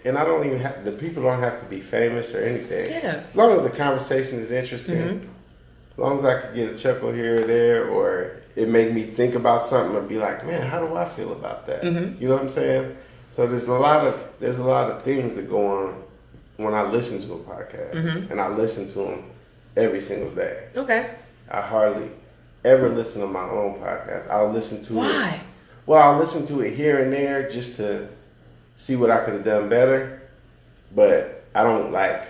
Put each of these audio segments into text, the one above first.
and I don't even have, the people don't have to be famous or anything. Yeah. As long as the conversation is interesting, as long as I could get a chuckle here or there, or it make me think about something and be like, man, how do I feel about that? You know what I'm saying? So there's a lot of things that go on when I listen to a podcast, and I listen to them every single day. Okay. I hardly ever listen to my own podcast. I'll listen to it. Why? Well, I'll listen to it here and there just to see what I could have done better. But I don't like,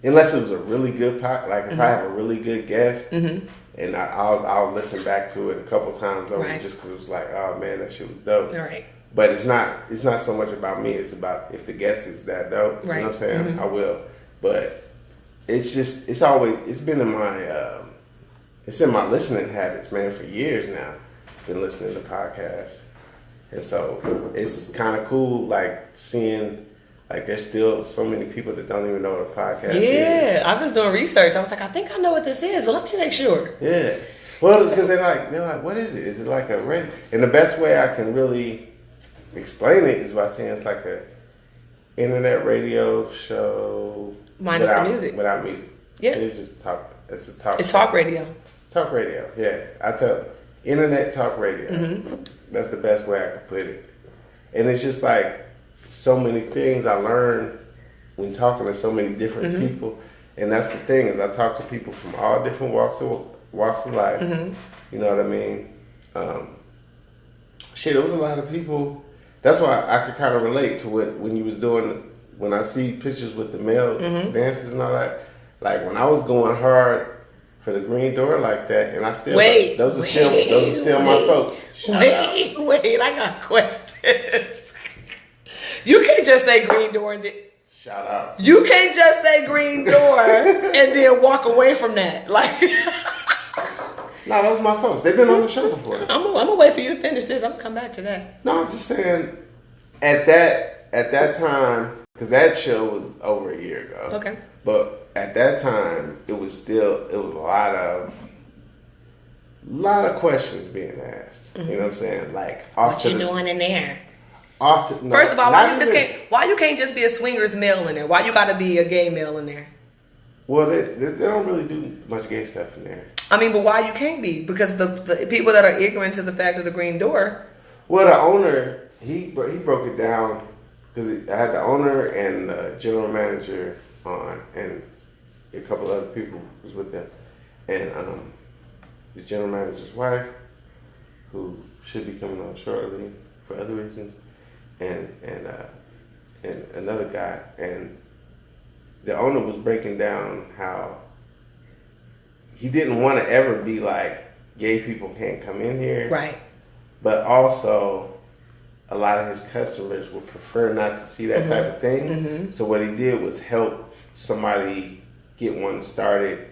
unless it was a really good podcast, like if I have a really good guest, and I'll listen back to it a couple times over just because it was like, oh man, that shit was dope. All right. But it's not so much about me. It's about if the guest is that dope. Right. You know what I'm saying? I will. But it's been in my it's in my listening habits, man, for years now. Been listening to podcasts. And so it's kind of cool, like, seeing, like, there's still so many people that don't even know what a podcast is. Yeah, I was doing research. I was like, I think I know what this is, but let me make sure. Yeah. Well, because they're like, what is it? Is it like a radio? And the best way I can really explain it is by saying it's like a internet radio show. Minus the music. Without music. Yeah. It's just talk. It's talk radio. Talk radio, yeah. I tell internet talk radio. That's the best way I could put it. And it's just like so many things I learned when talking to so many different people. And that's the thing, is I talk to people from all different walks of life. You know what I mean? There was a lot of people. That's why I could kind of relate to when you was doing, when I see pictures with the male dancers and all that. Like when I was going hard for the green door like that, and I still those are still my folks. Wait, I got questions. You can't just say green door and shout out. You can't just say green door and then walk away from that. Like, no, those are my folks. They've been on the show before. I'm gonna wait for you to finish this. I'm gonna come back to that. No, I'm just saying at that time, because that show was over a year ago. Okay. But at that time, it was a lot of questions being asked. You know what I'm saying? Like, what you doing in there? First of all, why you can't just be a swingers male in there? Why you got to be a gay male in there? Well, they don't really do much gay stuff in there. I mean, but why you can't be? Because the people that are ignorant to the fact of the green door. Well, the owner, he broke it down, because I had the owner and the general manager on, and a couple other people was with them, and the general manager's wife, who should be coming on shortly for other reasons, and another guy, and the owner was breaking down how he didn't want to ever be like, gay people can't come in here, right? But also, a lot of his customers would prefer not to see that type of thing. So what he did was help somebody get one started.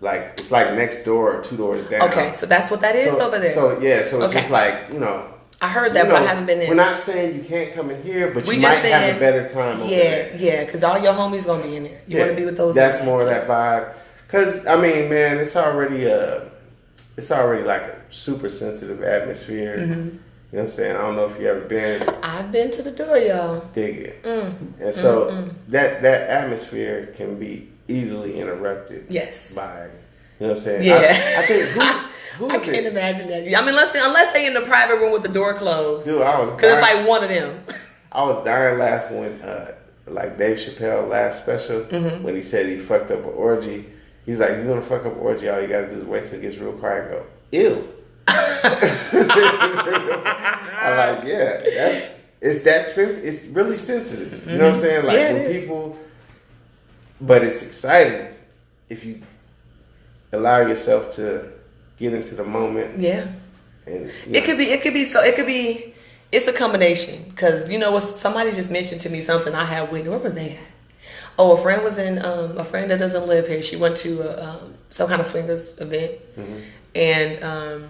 Like, it's like next door or 2 doors down. Okay, so that's what that is over there. So it's just like, I heard that, but I haven't been in. We're not saying you can't come in here, but you might have a better time over there. Yeah, because all your homies going to be in there. You want to be with those. That's more of that vibe. Because, I mean, man, it's already like a super sensitive atmosphere. You know what I'm saying? I don't know if you ever been. I've been to the door, y'all. Dig it. And so that atmosphere can be easily interrupted. Yes. By, you know what I'm saying? Yeah. I think who I can't imagine that. I mean, unless they in the private room with the door closed. Dude, I was. Because it's like one of them. I was dying laughing when, like Dave Chappelle last special, when he said he fucked up an orgy. He's like, "You're gonna fuck up an orgy. All you gotta do is wait till it gets real quiet and go, ew." I'm like, yeah, it's really sensitive. You know what I'm saying? Like, when people, but it's exciting if you allow yourself to get into the moment. Yeah. And it's a combination, because somebody just mentioned to me something I had with, where was they at? Oh, a friend was in, a friend that doesn't live here. She went to some kind of swingers event, and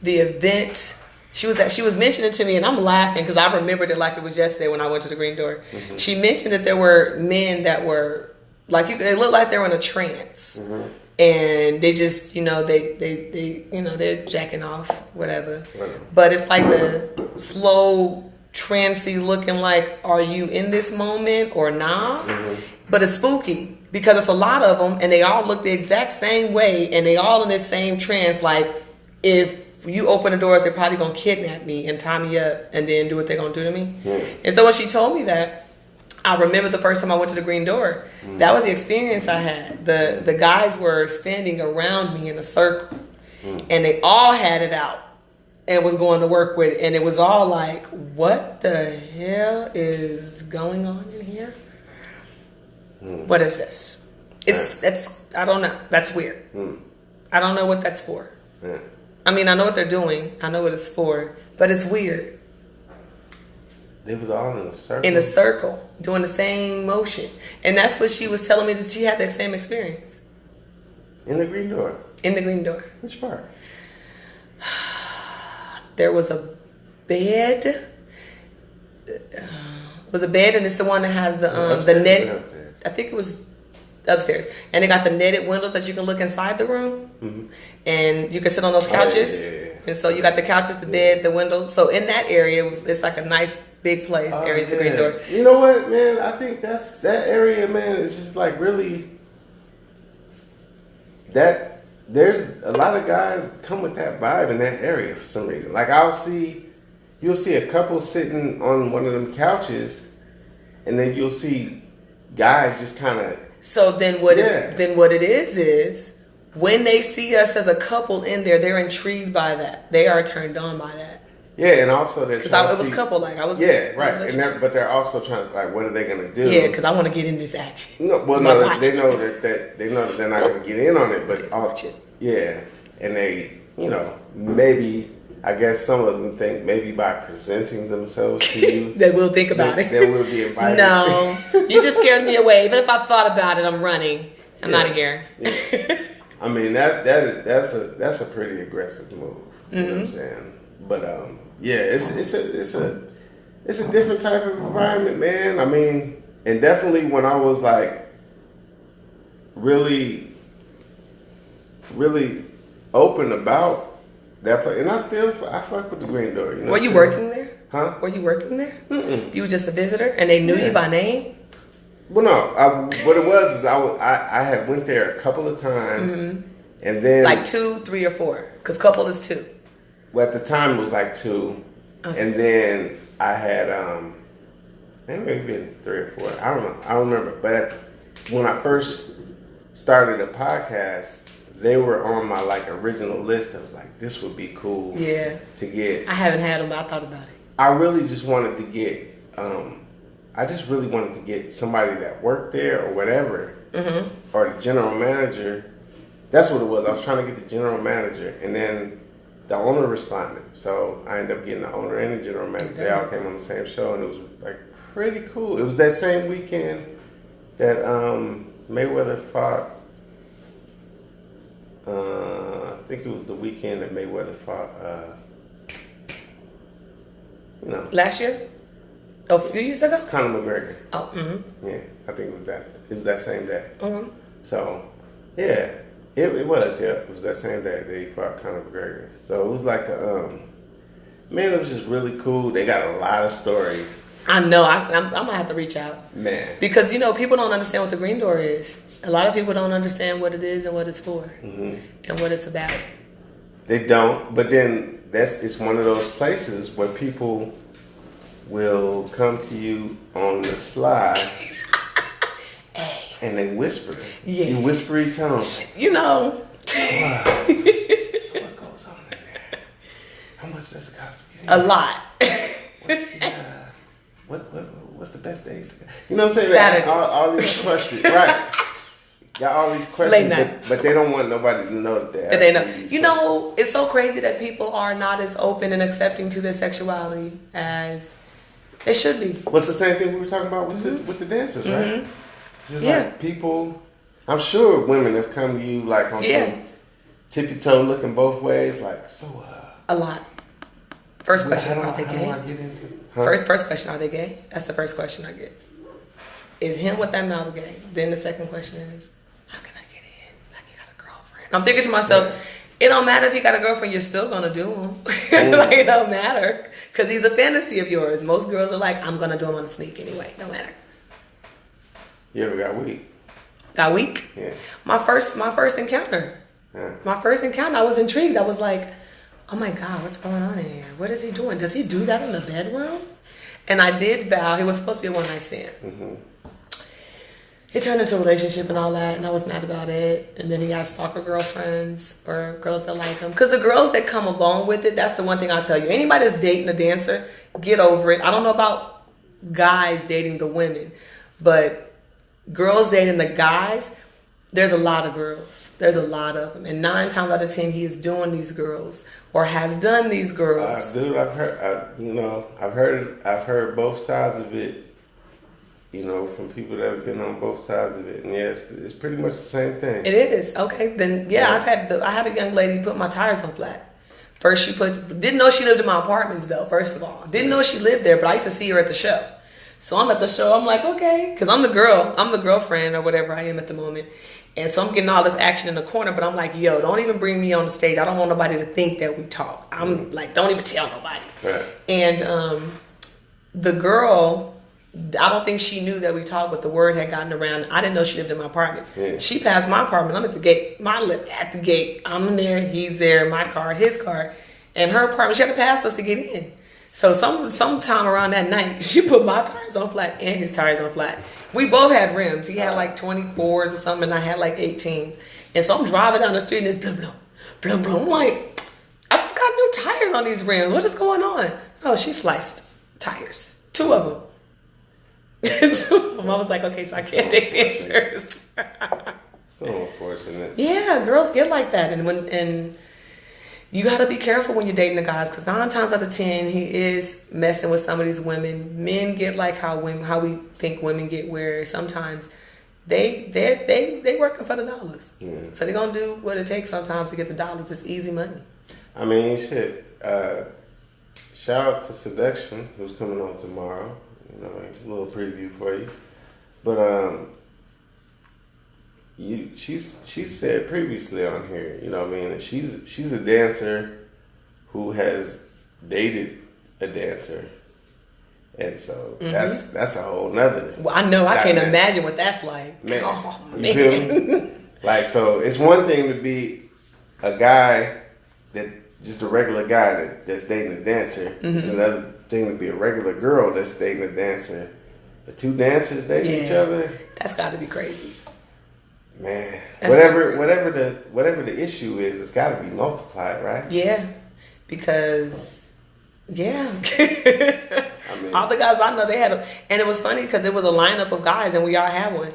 the event she was mentioning to me, and I'm laughing because I remembered it like it was yesterday when I went to the green door. She mentioned that there were men that were like, they looked like they were in a trance, and they just they're jacking off, whatever. But it's like the slow trancy looking like, are you in this moment or not? Mm-hmm. But it's spooky because it's a lot of them and they all look the exact same way and they all in this same trance. Like, if you open the doors, they're probably going to kidnap me and tie me up and then do what they're going to do to me. Mm-hmm. And so when she told me that, I remember the first time I went to the Green Door. Mm-hmm. That was the experience I had. The guys were standing around me in a circle and they all had it out and was going to work with it. And it was all like, what the hell is going on in here? What is this? It's I don't know. That's weird. I don't know what that's for. I mean, I know what they're doing. I know what it's for, but it's weird. They was all in a circle. In a circle, doing the same motion, and that's what she was telling me that she had that same experience. In the Green Door. In the Green Door. Which part? There was a bed. Was a bed, and it's the one that has the net. I think it was upstairs, and they got the netted windows that you can look inside the room, and you can sit on those couches. Yeah. And so you got the couches, the bed, the window. So in that area, it's like a nice big place area, the Green Door. You know what, man? I think that area, man, is just like really that. There's a lot of guys come with that vibe in that area for some reason. Like you'll see a couple sitting on one of them couches, and then you'll see guys just kind of. So then what it is when they see us as a couple in there, they're intrigued by that. They are turned on by that. Yeah, and also they're trying it was couple like I was. Yeah, right. But they're also trying to like, what are they gonna do? Yeah, because I want to get in this action. No, well, they know that they're not gonna get in on it, but yeah, and they, maybe. I guess some of them think maybe by presenting themselves to you, they will think about it. They will be invited. No, you just scared me away. Even if I thought about it, I'm running. I'm out of here. Yeah. I mean that's a pretty aggressive move. You know what I'm saying? But yeah, it's a different type of environment, man. I mean, and definitely when I was like really open about that place, and I fuck with the Green Door. Were you working there? Huh?Ere you working there? Mm-mm. You were just a visitor, and they knew you by name. Well, no. What it was is I had went there a couple of times, and then like 2, 3, or 4, because couple is 2. Well, at the time it was like 2, and then I had maybe 3 or 4. I don't know. I don't remember. But when I first started a podcast, they were on my like original list of like, this would be cool to get. I haven't had them, but I thought about it. I really just wanted to get I just really wanted to get somebody that worked there or whatever, or the general manager. That's what it was. I was trying to get the general manager, and then the owner responded. So I ended up getting the owner and the general manager. They all came on the same show, and it was like pretty cool. It was that same weekend that Mayweather fought. I think it was the weekend that Mayweather fought. Last year? A few years ago? Conor McGregor. Oh, yeah. I think it was that. It was that same day. So, yeah, it was. Yeah, it was that same day that he fought Conor McGregor. So it was like man, it was just really cool. They got a lot of stories. I know. I might have to reach out, man, because people don't understand what the Green Door is. A lot of people don't understand what it is and what it's for, and what it's about. They don't. But then it's one of those places where people will come to you on the slide and they whisper. Yeah. You whispery tone. Wow. So what goes on in there? How much does it cost to get in? A lot. What's the best days? You know what I'm saying? Saturdays. All these questions, right? Got all these questions, but they don't want nobody to know that they know. It's so crazy that people are not as open and accepting to their sexuality as they should be. What's the same thing we were talking about with the dancers, right? It's just like people. I'm sure women have come to you like on some tippy toe looking both ways, like a lot. First question: Are they gay? How do I get into? First question: Are they gay? That's the first question I get. Is him with that mouth gay? Then the second question is, how can I get in? Like, you got a girlfriend? I'm thinking to myself, It don't matter if you got a girlfriend, you're still gonna do them. Like, it don't matter. Because he's a fantasy of yours. Most girls are like, I'm gonna do him on the sneak anyway. No matter. You ever got weak? Got weak? Yeah. My first encounter. Yeah. My first encounter, I was intrigued. I was like, oh my God, what's going on in here? What is he doing? Does he do that in the bedroom? And I did vow, it was supposed to be a one-night stand. Mm-hmm. It turned into a relationship and all that, and I was mad about it. And then he got stalker girlfriends or girls that like him. Because the girls that come along with it, that's the one thing I'll tell you. Anybody that's dating a dancer, get over it. I don't know about guys dating the women, but girls dating the guys, there's a lot of girls. There's a lot of them. And 9 times out of 10, he is doing these girls or has done these girls. Dude, I've heard both sides of it. You know, from people that have been on both sides of it, and yes, it's pretty much the same thing. It is. Okay, then yeah. I had a young lady put my tires on flat. First, didn't know she lived in my apartments though. First of all, didn't know she lived there, but I used to see her at the show. So I'm at the show. I'm like, okay, because I'm the girlfriend or whatever I am at the moment, and so I'm getting all this action in the corner. But I'm like, yo, don't even bring me on the stage. I don't want nobody to think that we talk. I'm like, don't even tell nobody. Right. And the girl, I don't think she knew that we talked, but the word had gotten around. I didn't know she lived in my apartment. Yeah. She passed my apartment. I'm at the gate. My lip at the gate. I'm there. He's there. My car. His car. And her apartment. She had to pass us to get in. So sometime around that night, she put my tires on flat and his tires on flat. We both had rims. He had like 24s or something, and I had like 18s. And so I'm driving down the street, and it's blum blum blum blum. I'm like, I just got new tires on these rims. What is going on? Oh, she sliced tires. 2 of them. I was like, okay, so I can't date dancers. So unfortunate. Yeah, girls get like that, and you got to be careful when you're dating the guys, because 9 times out of 10 he is messing with some of these women. Men get like how we think women get, where sometimes they working for the dollars. Yeah. So they're gonna do what it takes sometimes to get the dollars. It's easy money. I mean, shit. Shout out to Seduction, who's coming on tomorrow. You know, a little preview for you. But she said previously on here, you know what I mean, that she's a dancer who has dated a dancer. And so that's a whole nother. Well, I know, I can't imagine what that's like. Man, oh, you feel me? Like, so it's one thing to be a guy just a regular guy that's dating a dancer. Mm-hmm. It's another thing to be a regular girl that's dating a dancer. The 2 dancers dating each other. That's got to be crazy. Man, whatever the issue is, it's got to be multiplied, right? Yeah, because I mean, all the guys I know, they had and it was funny because it was a lineup of guys and we all had one.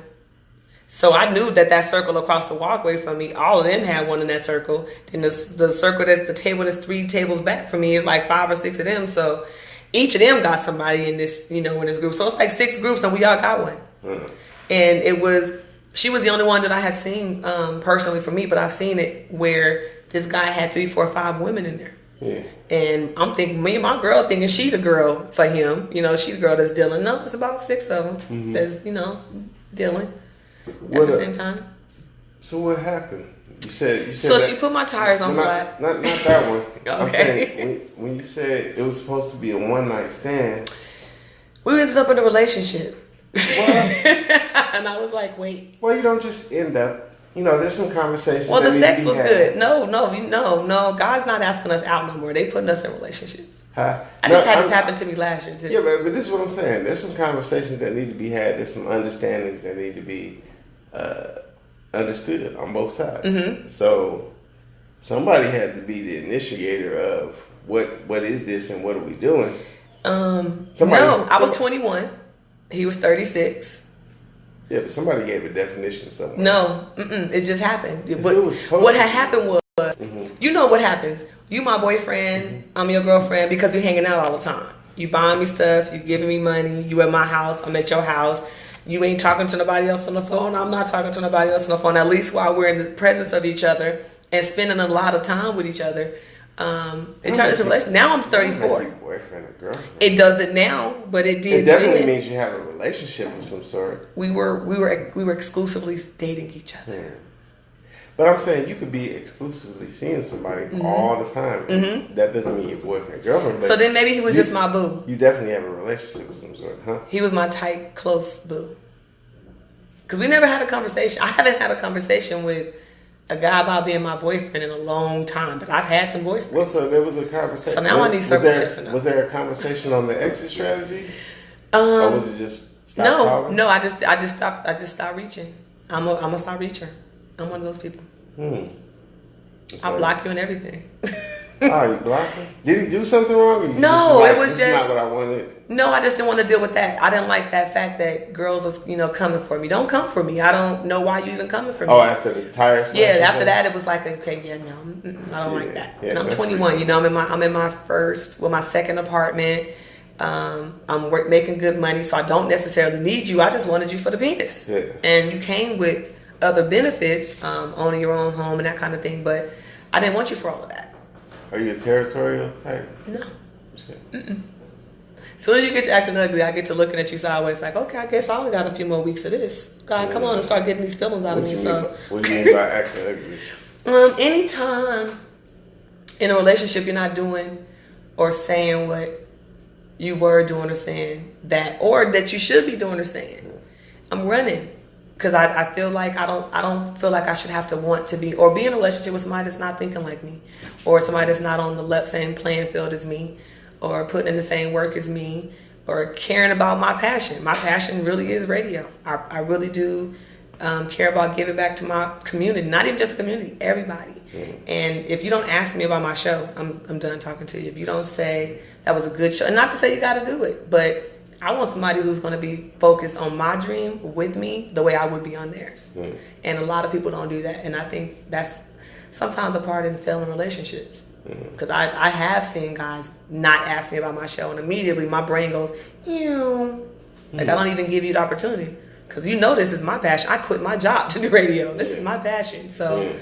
So I knew that circle across the walkway from me, all of them had one in that circle. Then the circle the table that's 3 tables back from me is like 5 or 6 of them. So each of them got somebody in this, in this group. So it's like 6 groups and we all got one. Mm. And she was the only one that I had seen personally for me, but I've seen it where this guy had 3, 4, 5 women in there. Yeah. And I'm thinking, me and my girl thinking she the girl for him. She the girl that's dealing. No, it's about 6 of them that's, dealing. At the same time. So what happened? You said. So she put my tires on flat. Not that one. Okay. I'm saying when you said it was supposed to be a one-night stand. We ended up in a relationship. What? And I was like, wait. Well, you don't just end up. There's some conversations. Well, the sex was good. No. God's not asking us out no more. They putting us in relationships. Huh? I just had this happen to me last year too. Yeah, but this is what I'm saying. There's some conversations that need to be had. There's some understandings that need to be understood on both sides. Mm-hmm. So somebody had to be the initiator of what is this and what are we doing? I was 21. He was 36. Yeah, but somebody gave a definition somewhere. No, it just happened. What had happened was, you know what happens. You my boyfriend, I'm your girlfriend because we're hanging out all the time. You buying me stuff, you giving me money, you at my house, I'm at your house. You ain't talking to nobody else on the phone, I'm not talking to nobody else on the phone, at least while we're in the presence of each other and spending a lot of time with each other. It turned into a relationship. Now I'm 34. Boyfriend or girlfriend. It doesn't now, but it did. It definitely means you have a relationship of some sort. We were exclusively dating each other. Yeah. But I'm saying you could be exclusively seeing somebody all the time. That doesn't mean your boyfriend, girlfriend. But so then maybe he was just my boo. You definitely have a relationship with some sort, huh? He was my tight, close boo. Because we never had a conversation. I haven't had a conversation with a guy about being my boyfriend in a long time, but I've had some boyfriends. Well, so there was a conversation. So now I need circle yes or no. Was there a conversation on the exit strategy? Or was it just stop calling? No, I just stopped reaching. I'm gonna stop reaching. I'm one of those people. I block you and everything. Oh, you blocked him? Did he do something wrong? Or you no, just it was this just is not what I wanted. No, I just didn't want to deal with that. I didn't like that fact that girls are, coming for me. Don't come for me. I don't know why you even coming for me. Oh, after the tire stuff? Yeah, after that it was like, okay, yeah, no, I don't like that. Yeah, and I'm 21. I'm in my second apartment. I'm making good money, so I don't necessarily need you. I just wanted you for the penis. Yeah. And you came with other benefits, owning your own home and that kind of thing, but I didn't want you for all of that. Are you a territorial type? No. As soon as you get to acting ugly, I get to looking at you sideways like, okay, I guess I only got a few more weeks of this. God, come on and start getting these feelings out of me. What do you mean by acting ugly? Anytime in a relationship you're not doing or saying what you were doing or saying or that you should be doing or saying, I'm running. Because I feel like I don't feel like I should have to want to be or be in a relationship with somebody that's not thinking like me, or somebody that's not on the same playing field as me, or putting in the same work as me, or caring about my passion. My passion really is radio. I really do care about giving back to my community, not even just the community, everybody. And if you don't ask me about my show, I'm done talking to you. If you don't say that was a good show, and not to say you got to do it, but I want somebody who's going to be focused on my dream with me the way I would be on theirs. And a lot of people don't do that. And I think that's sometimes a part in failing relationships. Because I have seen guys not ask me about my show, and immediately my brain goes, like I don't even give you the opportunity. Because this is my passion. I quit my job to do radio. This is my passion. So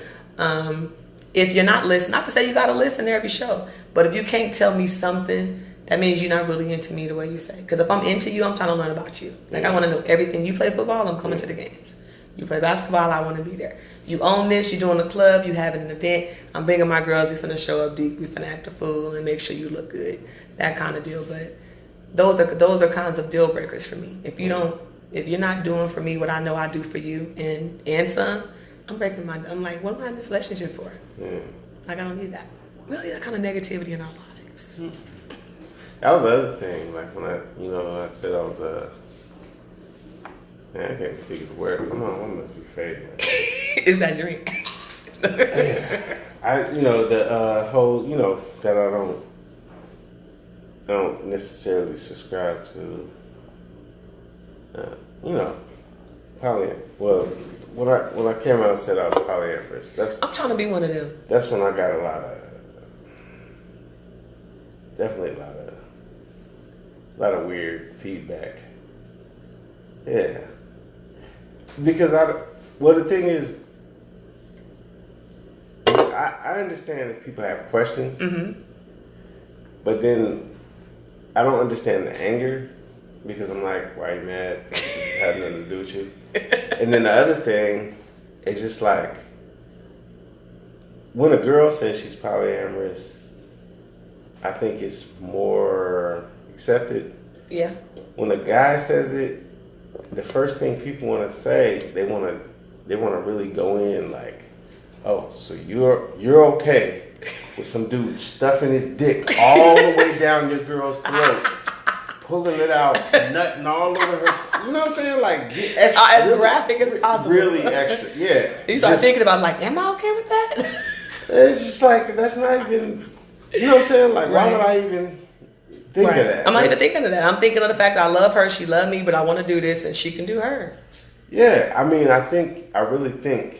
if you're not listening, not to say you got to listen to every show, but if you can't tell me something, that means you're not really into me the way you say. Because if I'm into you, I'm trying to learn about you. Like, I want to know everything. You play football, I'm coming to the games. You play basketball, I want to be there. You own this, you're doing a club, you having an event. I'm bringing my girls, we finna show up deep, we finna act a fool and make sure you look good. That kind of deal. But those are kinds of deal breakers for me. If you're not doing for me what I know I do for you and some, I'm like, what am I in this relationship for? Like, I don't need that. We don't need that kind of negativity in our lives. That was the other thing, like when I said I was man, I can't figure the word. Come on, one must be fading. Is that dream? The whole, that I don't necessarily subscribe to, poly. Well, when I came out and said I was polyamorous, I'm trying to be one of them. That's when I got definitely a lot of weird feedback. Yeah. Because the thing is, I understand if people have questions, but then I don't understand the anger, because I'm like, why are you mad? It has nothing to do with you. And then the other thing is just like, when a girl says she's polyamorous, I think it's more accepted. Yeah. When a guy says it, the first thing people want to say, they want to really go in like, oh, so you're okay with some dude stuffing his dick all the way down your girl's throat, pulling it out, nutting all over her. You know what I'm saying? Like, extra, as really, graphic as possible. Really extra, yeah. You start thinking about like, am I okay with that? It's just like, that's not even. You know what I'm saying? Like, why would I even think of that? I'm not even thinking of that. I'm thinking of the fact that I love her, she loved me, but I want to do this, and she can do her. Yeah, I mean, I really think,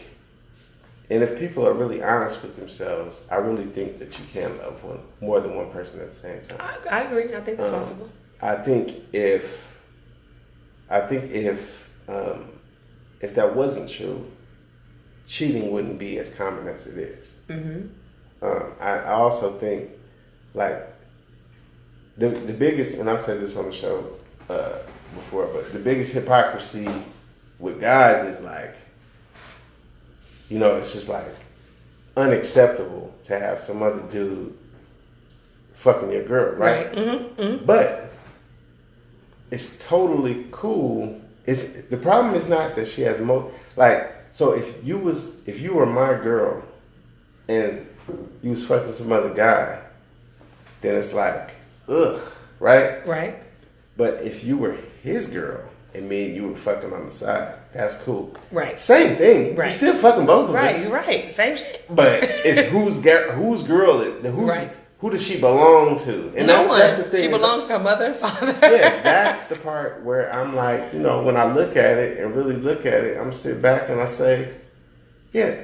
and if people are really honest with themselves, I really think that you can love more than one person at the same time. I agree. I think that's possible. I think if that wasn't true, cheating wouldn't be as common as it is. I also think, like, the biggest, and I've said this on the show before, but the biggest hypocrisy with guys is like, you know, it's just like unacceptable to have some other dude fucking your girl, right? But it's totally cool. The problem is not that she has so if you were my girl and you was fucking some other guy, then it's like, ugh, right? Right. But if you were his girl and me and you were fucking on the side, that's cool. Right. Same thing. Right. You're still fucking both of us. Right, right. Same shit. But it's whose girl Right. Who does she belong to? And that's the thing. She belongs to her mother and father. Yeah, that's the part where I'm like, you know, when I look at it and really look at it, I'm sit back and I say, yeah,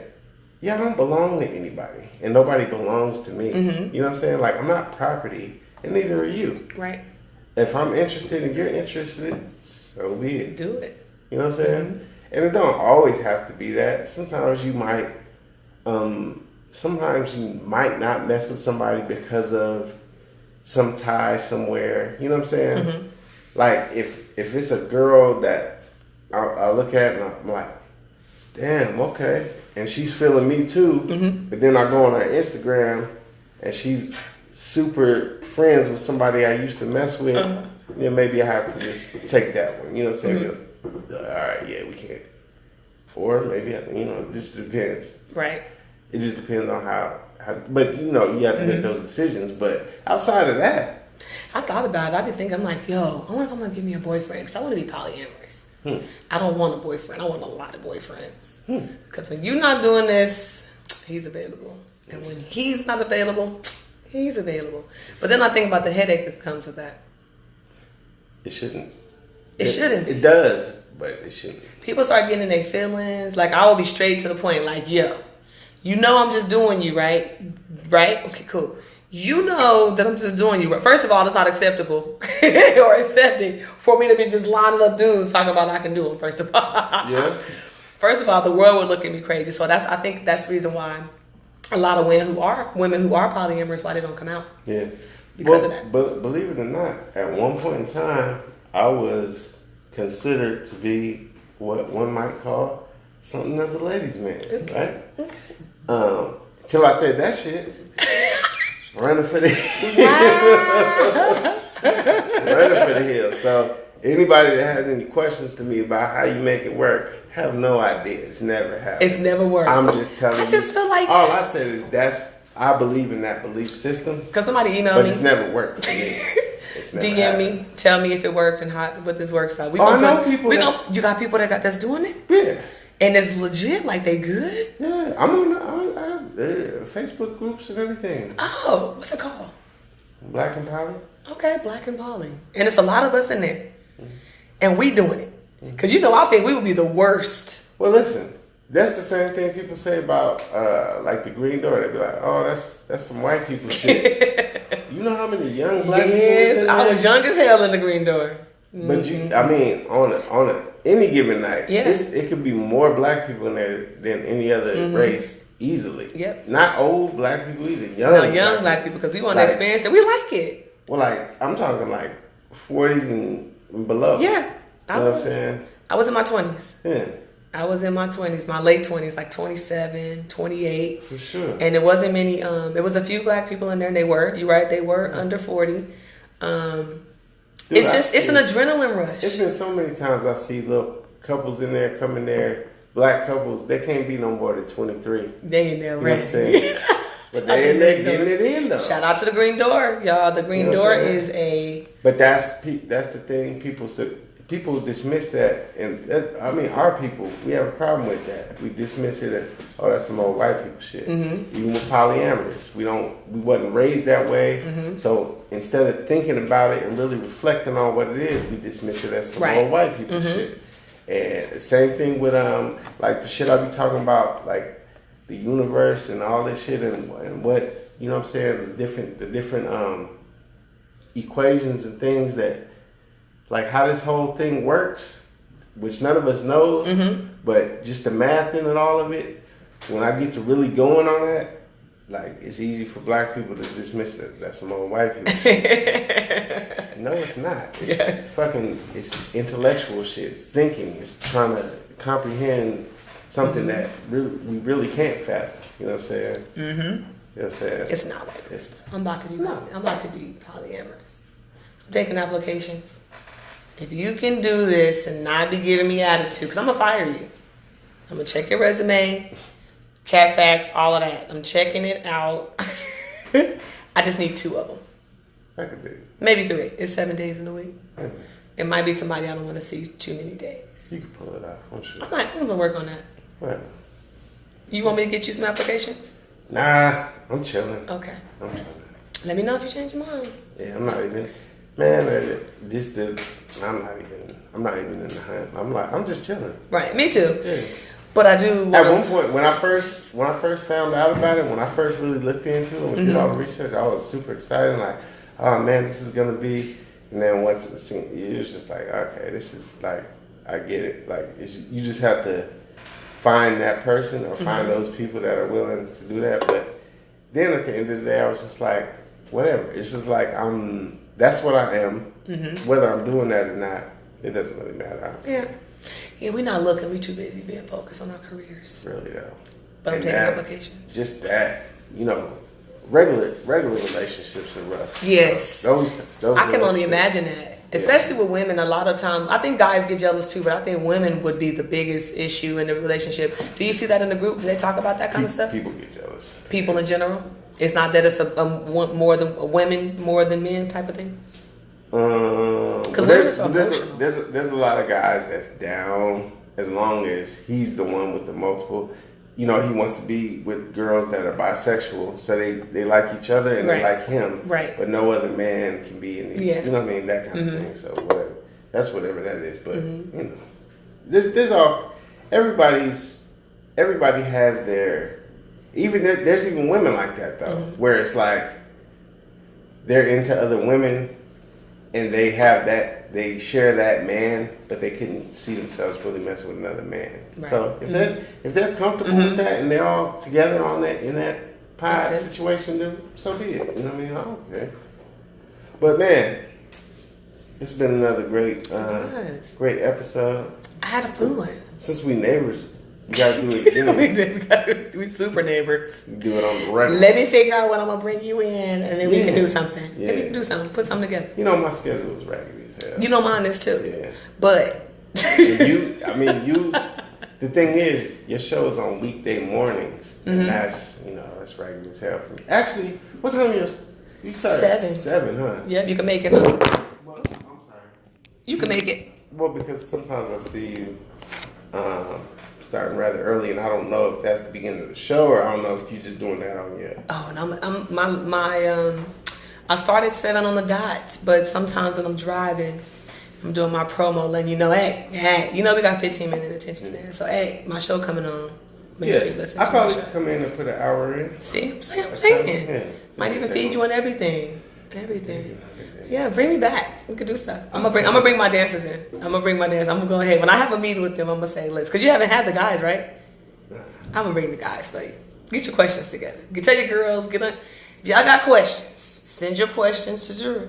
I don't belong to anybody. And nobody belongs to me. You know what I'm saying? Like, I'm not property, and neither are you. Right. If I'm interested and you're interested, so be it. Do it. You know what I'm saying? And it don't always have to be that. Sometimes you might not mess with somebody because of some tie somewhere. You know what I'm saying? Like if it's a girl that I look at and I'm like, damn, okay. And she's feeling me too. But then I go on her Instagram and she's super friends with somebody I used to mess with. Then maybe I have to just take that one. You know what I'm saying? All right, yeah, we can't. Or maybe, you know, it just depends. Right. It just depends on how but, you know, you have to make those decisions. But outside of that. I thought about it. I've been thinking, I'm like, yo, I wonder if I'm going to give me a boyfriend. Because I want to be polyamorous. I don't want a boyfriend. I want a lot of boyfriends. Because when you're not doing this, he's available. And when he's not available, he's available. But then I think about the headache that comes with that. It shouldn't. It shouldn't. It does, but it shouldn't. People start getting in their feelings. Like, I will be straight to the point. Like, yo, you know I'm just doing you, right? Right? Okay, cool. You know that I'm just doing you. First of all, it's not acceptable or accepting for me to be just lining up dudes talking about I can do them, first of all. Yeah. First of all, the world would look at me crazy. So I think that's the reason why a lot of women who are polyamorous, why they don't come out. Yeah. Because of that. But believe it or not, at one point in time, I was considered to be what one might call something as a ladies' man, right? Okay. Till I said that shit. Running for the running for the hills. So anybody that has any questions to me about how you make it work, have no idea. It's never happened. It's never worked. I'm just telling you. I just feel like all I said is I believe in that belief system. Because somebody emailed me, but it's never worked for me. DM me, tell me if it worked and what this works out. I know people. You got people that's doing it. Yeah. And it's legit, like they good. Yeah, I'm on Facebook groups and everything. Oh, what's it called? Black and Poly. Okay, Black and Poly, and it's a lot of us in there, and we doing it. Cause I think we would be the worst. Well, listen, that's the same thing people say about like the Green Door. They be like, oh, that's some white people shit. You know how many young black people was in there? I was young as hell in the Green Door. But on any given night, it could be more black people in there than any other race easily. Yep. Not old black people either. Young black people, because we want to experience it. We like it. Well, like I'm talking like 40s and below. Yeah. You know what I'm saying? I was in my 20s. Yeah. I was in my 20s, my late 20s, like 27, 28. For sure. And there wasn't many, there was a few black people in there, and you're right, they were under 40. Dude, it's an adrenaline rush. It's been so many times I see little couples in there coming there, black couples, they can't be no more than 23. They in there, right? But they in there getting it in though. Shout out to the Green Door, y'all. The Green Door is a. But that's the thing. People dismiss that, and our people, we have a problem with that. We dismiss it as, oh, that's some old white people shit. Even with polyamorous, we wasn't raised that way. So instead of thinking about it and really reflecting on what it is, we dismiss it as some old white people shit. And the same thing with like the shit I be talking about, like the universe and all this shit, and what, you know what I'm saying, the different equations and things that, like how this whole thing works, which none of us knows, but just the math in it, all of it, when I get to really going on that, like it's easy for black people to dismiss it. That's some old white people shit. No, it's not. It's it's intellectual shit. It's thinking. It's trying to comprehend something that we really can't fathom. You know what I'm saying? Mm-hmm. You know what I'm saying? It's not like this. I'm about to be polyamorous. I'm taking applications. If you can do this and not be giving me attitude, because I'm gonna fire you. I'm gonna check your resume, cat facts, all of that. I'm checking it out. I just need 2 of them. I could do it. Maybe 3. It's 7 days in a week. Mm-hmm. It might be somebody I don't want to see too many days. You can pull it off, I'm sure. I'm gonna work on that. Whatever. You want me to get you some applications? Nah, I'm chilling. Okay. I'm chilling. Let me know if you change your mind. Yeah, I'm not even. Man, I'm not even in the hunt. I'm just chilling. Right, me too. Yeah. But I do. At one point, when I first found out about it, when I first really looked into it and did all the research, I was super excited. Like, oh man, this is gonna be. And then once it was just like, okay, this is like, I get it. Like, you just have to find that person or find those people that are willing to do that. But then at the end of the day, I was just like, whatever. It's just like that's what I am. Mm-hmm. Whether I'm doing that or not, it doesn't really matter. Yeah, we're not looking. We're too busy being focused on our careers. Really though. But I'm taking applications. Just that, regular relationships are rough. Yes. Those I can only imagine that. Especially with women, a lot of times, I think guys get jealous too, but I think women would be the biggest issue in the relationship. Do you see that in the group? Do they talk about that kind of stuff? People get jealous. People in general? It's not that it's more than women more than men type of thing? Because women are so emotional. There's a lot of guys that's down as long as he's the one with the multiple. He wants to be with girls that are bisexual, so they like each other and they like him. Right. But no other man can be in the, you know what I mean, that kind of thing. So whatever. That's whatever that is. But there's all everybody has their there's even women like that though, where it's like they're into other women and they share that man, but they couldn't see themselves really messing with another man. Right. So if they're comfortable with that and they're all together on that in that pie situation, then so be it. You know what I mean? I don't care. But man, it's been another great episode. I had a fun one. Since we neighbors, we gotta do it again. We super neighbors. Do it on the record. Let me figure out when I'm gonna bring you in, and then we can do something. Yeah. Maybe we can do something. Put something together. My schedule is raggedy as hell. Mine is too. Yeah. But the thing is, your show is on weekday mornings, and that's raggedy as hell for me. Actually, what time you start? 7, huh? Yep, you can make it. Well, I'm sorry. You can make it. Well, because sometimes I see you starting rather early, and I don't know if that's the beginning of the show, or I don't know if you're just doing that on your. Oh, and I start at 7 on the dot, but sometimes when I'm driving, I'm doing my promo, letting you know, hey, we got 15-minute attention span, so my show coming on. Make sure you listen to I probably my show. come in and put an hour in. See, I'm saying. Might even feed you on everything. Yeah, bring me back. We could do stuff. I'm gonna bring my dancers in. I'm gonna go ahead. When I have a meeting with them, I'm gonna say, because you haven't had the guys, right? I'm gonna bring the guys for you. Get your questions together. Tell your girls, if y'all got questions, send your questions to Drew.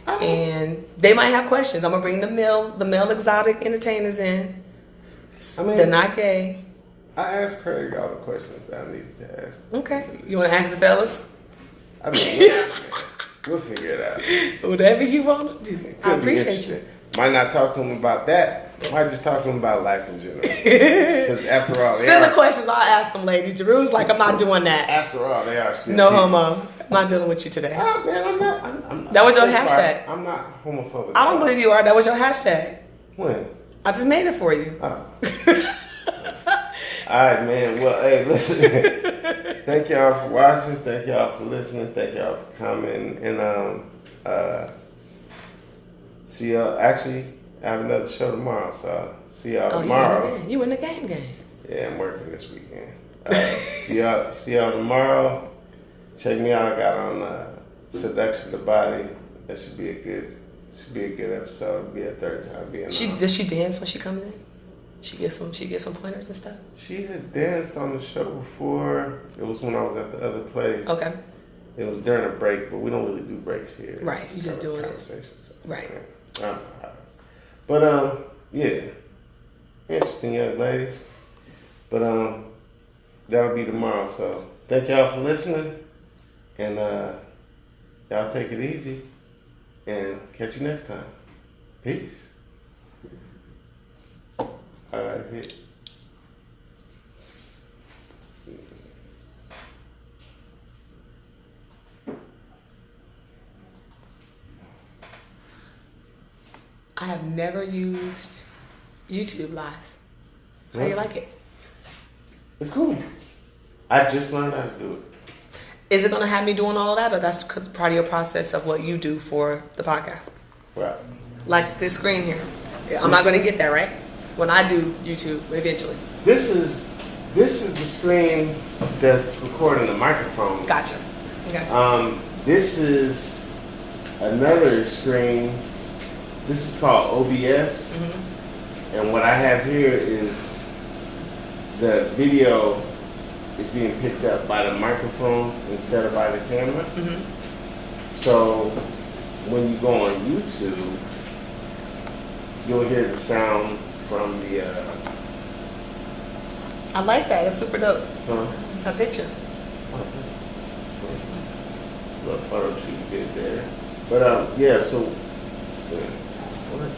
And they might have questions. I'm gonna bring the male exotic entertainers in. They're not gay. I asked Craig all the questions that I needed to ask. Okay. You wanna ask the fellas? We'll figure it out. Whatever you want to do. I appreciate you. Might not talk to him about that. Might just talk to him about life in general. Because after all, send the questions. I'll ask them, ladies. Drew's like, I'm not doing that. After all, they are still no homo. I'm not dealing with you today. Oh man, I'm not. That was your hashtag. I'm not homophobic. I don't believe you are. That was your hashtag. When? I just made it for you. Oh. All right, man. Well, hey, listen. Thank y'all for watching. Thank y'all for listening. Thank y'all for coming. And see y'all. Actually, I have another show tomorrow, so see y'all tomorrow. You in the game. Yeah, I'm working this weekend. See y'all tomorrow. Check me out. I got on Seduction the Body. That should be a good episode. It'll be a third time being. Does she dance when she comes in? She gives some pointers and stuff. She has danced on the show before. It was when I was at the other place. Okay. It was during a break, but we don't really do breaks here. Right, you just doing it. So, right. But yeah, interesting young lady. But that'll be tomorrow. So thank y'all for listening, and y'all take it easy, and catch you next time. Peace. All right, hit. I have never used YouTube Live. How do you like it? It's cool. I just learned how to do it. Is it going to have me doing all of that, or that's part of your process of what you do for the podcast? Right. Like this screen here. I'm not going to get that, right? When I do YouTube, eventually. This is the screen that's recording the microphone. Gotcha. Okay. This is another screen. This is called OBS. Mm-hmm. And what I have here is the video is being picked up by the microphones instead of by the camera. Mm-hmm. So when you go on YouTube, you'll hear the sound from the... I like that. It's super dope. Huh? A picture. Little photo shoot did there. But yeah, so... What?